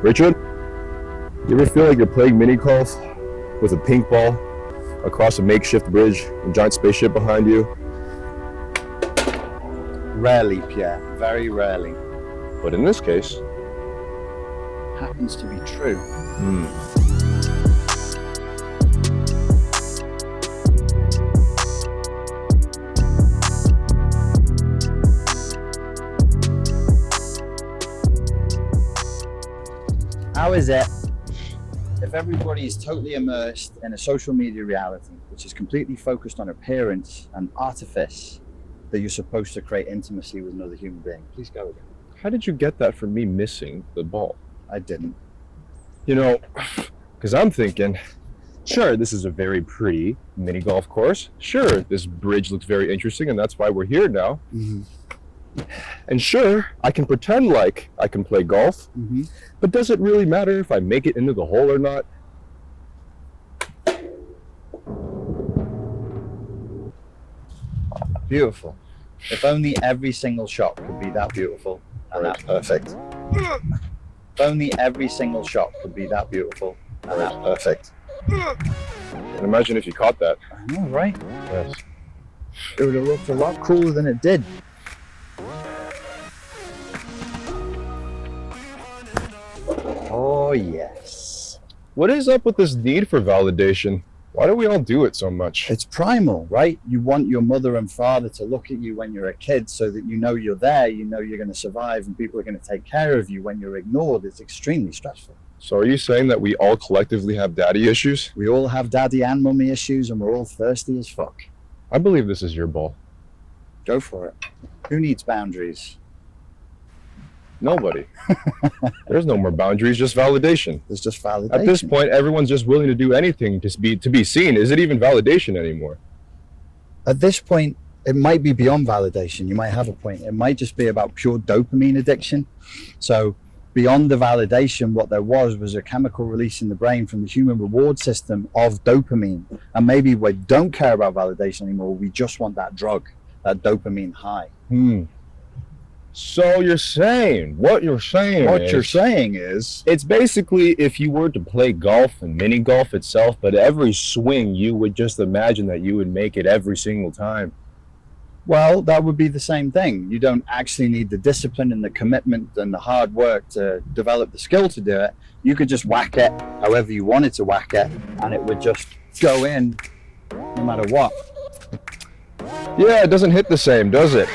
Richard, you ever feel like you're playing mini golf with a pink ball across a makeshift bridge, a giant spaceship behind you? Rarely, Pierre, very rarely. But in this case, Happens to be true. How is it if everybody is totally immersed in a social media reality, which is completely focused on appearance and artifice, that you're supposed to create intimacy with another human being? Please go again. how did you get that from me missing the ball? I didn't. You know, because I'm thinking, sure, this is a very pretty mini golf course. Sure, this bridge looks very interesting, and that's why we're here now. And sure, I can pretend like I can play golf, but does it really matter if I make it into the hole or not? Beautiful. If only every single shot could be that beautiful and that perfect. If only every single shot could be that beautiful and that perfect. And imagine if you caught that. I know, right? Yes. It would have looked a lot cooler than it did. Oh, yes. What is up with this need for validation? Why do we all do it so much? It's primal, right? You want your mother and father to look at you when you're a kid so that you know you're there, you know you're going to survive, and people are going to take care of you. When you're ignored, it's extremely stressful. So are you saying that we all collectively have daddy issues? We all have daddy and mummy issues, and we're all thirsty as fuck. I believe this is your ball. Go for it. Who needs boundaries? Nobody. There's no more boundaries, just validation. There's just validation. At this point, everyone's just willing to do anything to be seen. Is it even validation anymore? At this point, it might be beyond validation. You might have a point. It might just be about pure dopamine addiction. So beyond the validation, what there was a chemical release in the brain from the human reward system of dopamine. And maybe we don't care about validation anymore. We just want that drug, that dopamine high. So what you're saying is, it's basically if you were to play golf and mini golf itself, but every swing you would just imagine that you would make it every single time. Well, that would be the same thing. You don't actually need the discipline and the commitment and the hard work to develop the skill to do it. You could just whack it however you wanted to whack it, and it would just go in no matter what. Yeah, it doesn't hit the same, does it?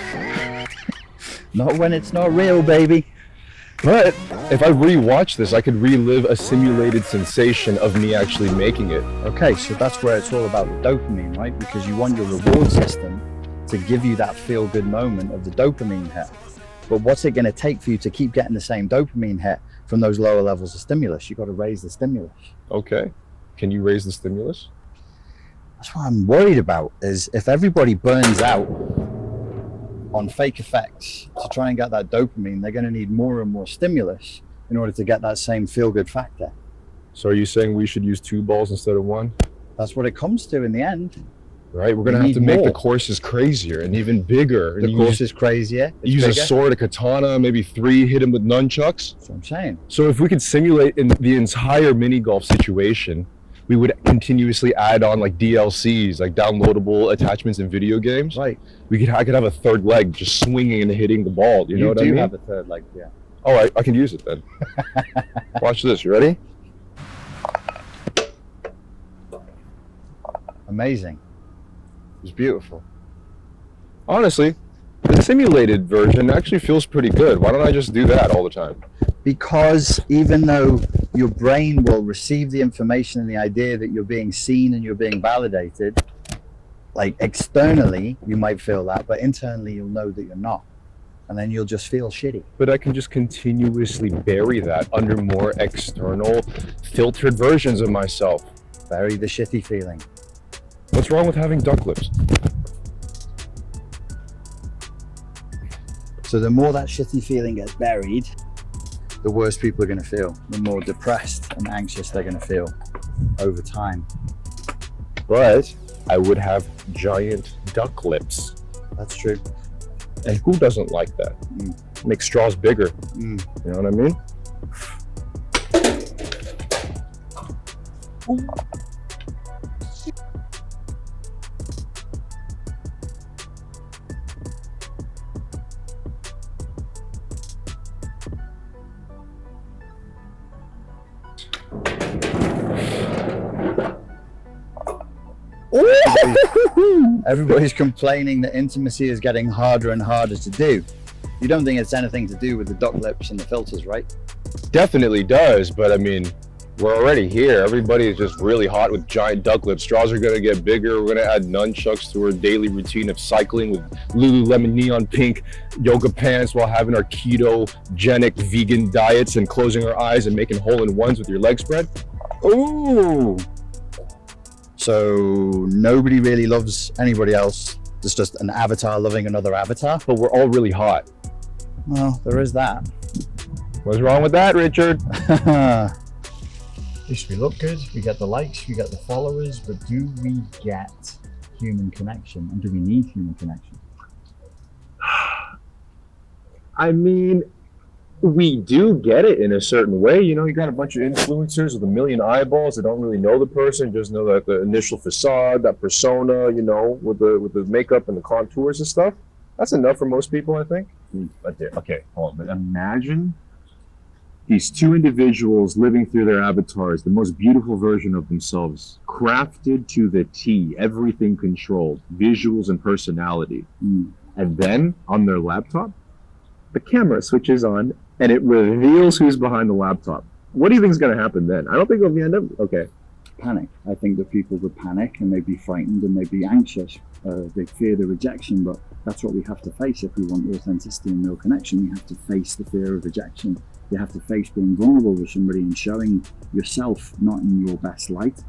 Not when it's not real, baby. But if I rewatch this, I could relive a simulated sensation of me actually making it. Okay, so that's where it's all about the dopamine, right? Because you want your reward system to give you that feel-good moment of the dopamine hit. But what's it going to take for you to keep getting the same dopamine hit from those lower levels of stimulus? You've got to raise the stimulus. Okay. Can you raise the stimulus? That's what I'm worried about, is if everybody burns out on fake effects to try and get that dopamine, they're going to need more and more stimulus in order to get that same feel-good factor. So are you saying we should use 2 balls instead of 1? That's what it comes to in the end. Right, we're going to have to make the courses crazier and even bigger. The course is crazier. Use a sword, a katana, maybe 3, hit them with nunchucks. That's what I'm saying. So if we could simulate in the entire mini golf situation, we would continuously add on like DLCs, like downloadable attachments in video games. Right. I could have a third leg just swinging and hitting the ball. You know what I mean? You do have a third leg, yeah. All right, I can use it then. Watch this. You ready? Amazing. It's beautiful. Honestly, the simulated version actually feels pretty good. Why don't I just do that all the time? Because even though your brain will receive the information and the idea that you're being seen and you're being validated, like externally you might feel that, but internally you'll know that you're not, and then you'll just feel shitty. But I can just continuously bury that under more external filtered versions of myself. Bury the shitty feeling. What's wrong with having duck lips? So the more that shitty feeling gets buried, the worse people are going to feel, the more depressed and anxious they're going to feel over time. But I would have giant duck lips. That's true. And who doesn't like that? Make straws bigger. You know what I mean? Everybody's complaining that intimacy is getting harder and harder to do. You don't think it's anything to do with the duck lips and the filters, right? Definitely does, but I mean, we're already here. Everybody is just really hot with giant duck lips. Straws are gonna get bigger. We're gonna add nunchucks to our daily routine of cycling with Lululemon neon pink yoga pants while having our ketogenic vegan diets and closing our eyes and making hole-in-ones with your leg spread. Ooh. So nobody really loves anybody else. It's just an avatar loving another avatar. But we're all really hot. Well, there is that. What's wrong with that, Richard? At least we look good, we get the likes, we get the followers, but do we get human connection? And do we need human connection? I mean, we do get it in a certain way. You know, you got a bunch of influencers with a million eyeballs that don't really know the person, just know that the initial facade, that persona, you know, with the makeup and the contours and stuff. That's enough for most people, I think. But okay, hold on. But imagine these two individuals living through their avatars, the most beautiful version of themselves, crafted to the T, everything controlled, visuals and personality. And then on their laptop, the camera switches on and it reveals who's behind the laptop. What do you think is going to happen then? I don't think it'll end up okay. Panic. I think that people would panic and they'd be frightened and they'd be anxious. They fear the rejection, but that's what we have to face if we want authenticity and real connection. You have to face the fear of rejection. You have to face being vulnerable with somebody and showing yourself not in your best light,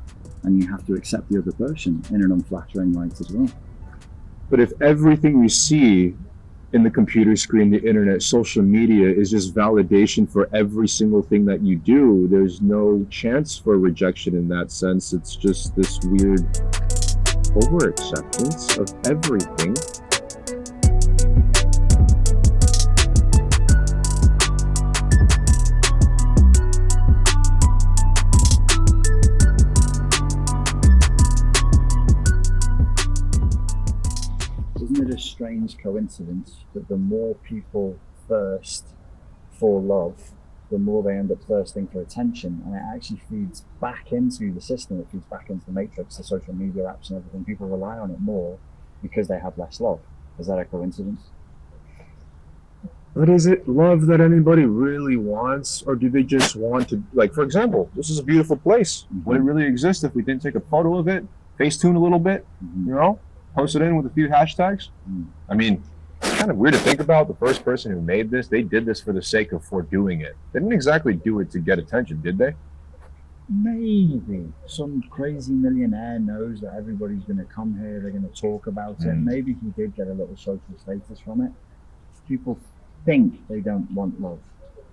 and you have to accept the other person in an unflattering light as well. But if everything we see in the computer screen, the internet, social media is just validation for every single thing that you do, there's no chance for rejection in that sense. It's just this weird over-acceptance of everything. Isn't it a strange coincidence that the more people thirst for love, the more they end up thirsting for attention, and it actually feeds back into the system, it feeds back into the matrix, the social media apps and everything. People rely on it more because they have less love. Is that a coincidence? But is it love that anybody really wants, or do they just want to, like, for example, this is a beautiful place. Would it really exist if we didn't take a photo of it, Facetune a little bit, you know, post it in with a few hashtags? I mean, it's kind of weird to think about. The first person who made this, they did this for the sake of doing it. They didn't exactly do it to get attention, did they? Maybe some crazy millionaire knows that everybody's going to come here, they're going to talk about it. Maybe he did get a little social status from it. People think they don't want love,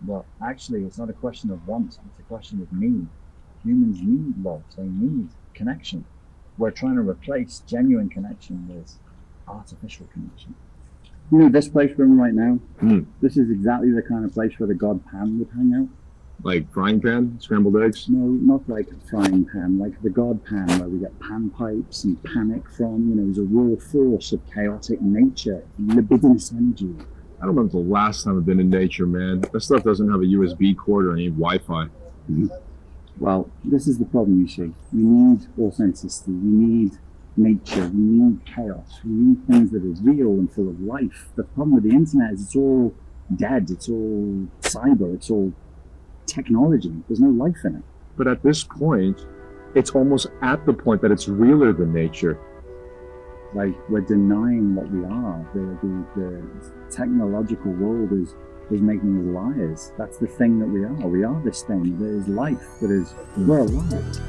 but actually it's not a question of want, it's a question of need. Humans need love, they need connection. We're trying to replace genuine connection with artificial connection. You know, this place we're in right now, this is exactly the kind of place where the god Pan would hang out. Like frying pan, scrambled eggs? No, not like a frying pan, like the god Pan, where we get pan pipes and panic from. You know, there's a raw force of chaotic nature, libidinous energy. I don't remember the last time I've been in nature, man. That stuff doesn't have a USB cord or any Wi-Fi. Well, this is the problem, you see. We need authenticity, we need nature, we need chaos, we need things that are real and full of life. The problem with the internet is it's all dead, it's all cyber, it's all technology. There's no life in it. But at this point, it's almost at the point that it's realer than nature. Like, we're denying what we are. The technological world is making us liars. That's the thing that we are. We are this thing. There is life. We're alive.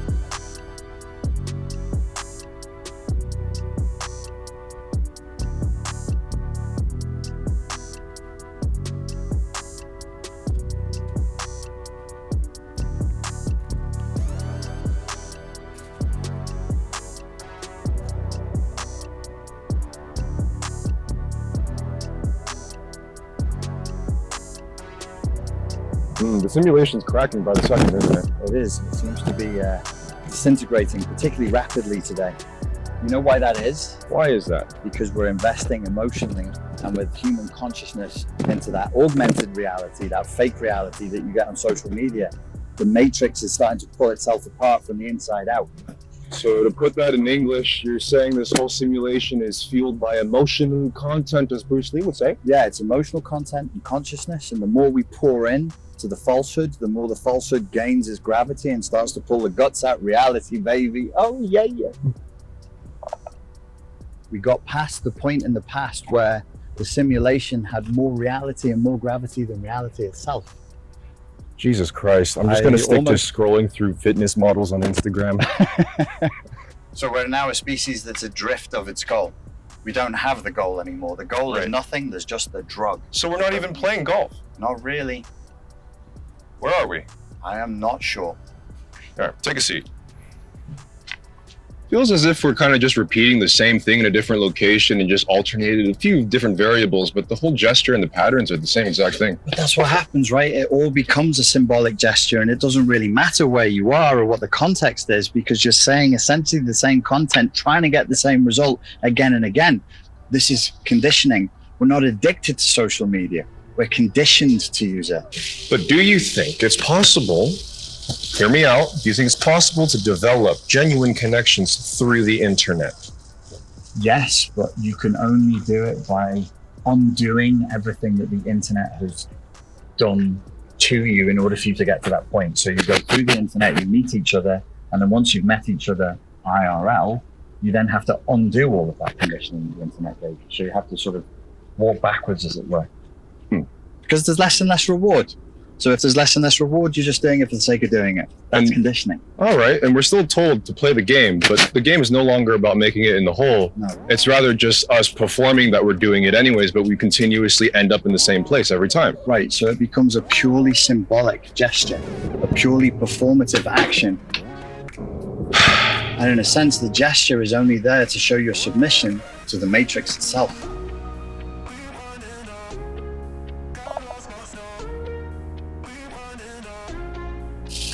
the simulation's cracking by the second, isn't it? It is. It seems to be disintegrating particularly rapidly today. You know why that is? Why is that? Because we're investing emotionally and with human consciousness into that augmented reality, that fake reality that you get on social media. The matrix is starting to pull itself apart from the inside out. So to put that in English, you're saying this whole simulation is fueled by emotion and content, as Bruce Lee would say? Yeah, it's emotional content and consciousness, and the more we pour in to the falsehood, the more the falsehood gains its gravity and starts to pull the guts out. Reality, baby. Oh yeah. We got past the point in the past where the simulation had more reality and more gravity than reality itself. Jesus Christ, I'm just going to stick to scrolling through fitness models on Instagram. So we're now a species that's adrift of its goal. We don't have the goal anymore. The goal is nothing, there's just the drug. So we're not even playing golf? Not really. Where are we? I am not sure. All right, take a seat. Feels as if we're kind of just repeating the same thing in a different location and just alternated a few different variables, but the whole gesture and the patterns are the same exact thing. But that's what happens, right? It all becomes a symbolic gesture, and it doesn't really matter where you are or what the context is, because you're saying essentially the same content, trying to get the same result again and again. This is conditioning. We're not addicted to social media. We're conditioned to use it. But do you think it's possible, hear me out, do you think it's possible to develop genuine connections through the internet? Yes, but you can only do it by undoing everything that the internet has done to you in order for you to get to that point. So you go through the internet, you meet each other, and then once you've met each other IRL, you then have to undo all of that conditioning the internet gave you. So you have to sort of walk backwards, as it were. Because there's less and less reward. So if there's less and less reward, you're just doing it for the sake of doing it. That's conditioning. All right, and we're still told to play the game, but the game is no longer about making it in the hole. No. It's rather just us performing that we're doing it anyways, but we continuously end up in the same place every time. Right, so it becomes a purely symbolic gesture, a purely performative action. And in a sense, the gesture is only there to show your submission to the matrix itself.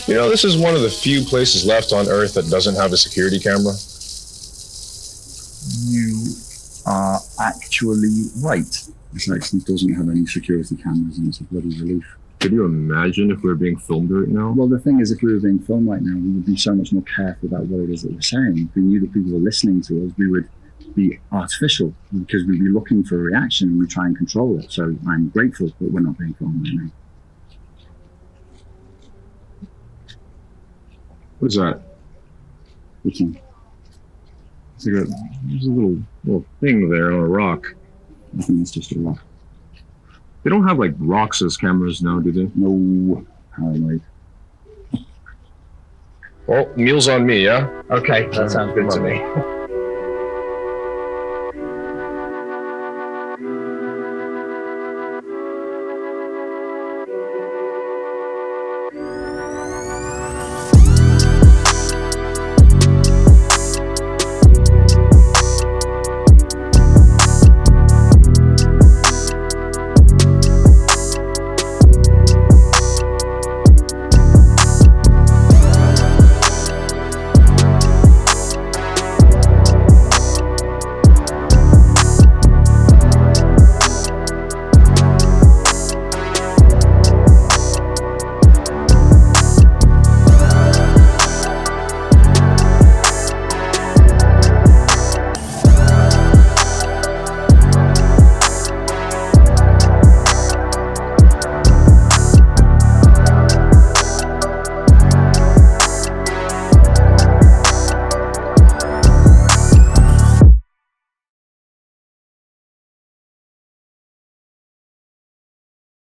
You know, this is one of the few places left on Earth that doesn't have a security camera. You are actually right. This actually doesn't have any security cameras, and it's a bloody relief. Could you imagine if we were being filmed right now? Well, the thing is, if we were being filmed right now, we would be so much more careful about what it is that we're saying. If we knew that people were listening to us, we would be artificial because we'd be looking for a reaction and we try and control it. So I'm grateful that we're not being filmed right now. What is that? Which one? It's like there's a little thing there on a rock. I think it's just a rock. They don't have like rocks as cameras now, do they? No. Paranoid. Well, meal's on me, yeah? Okay, that sounds good to me.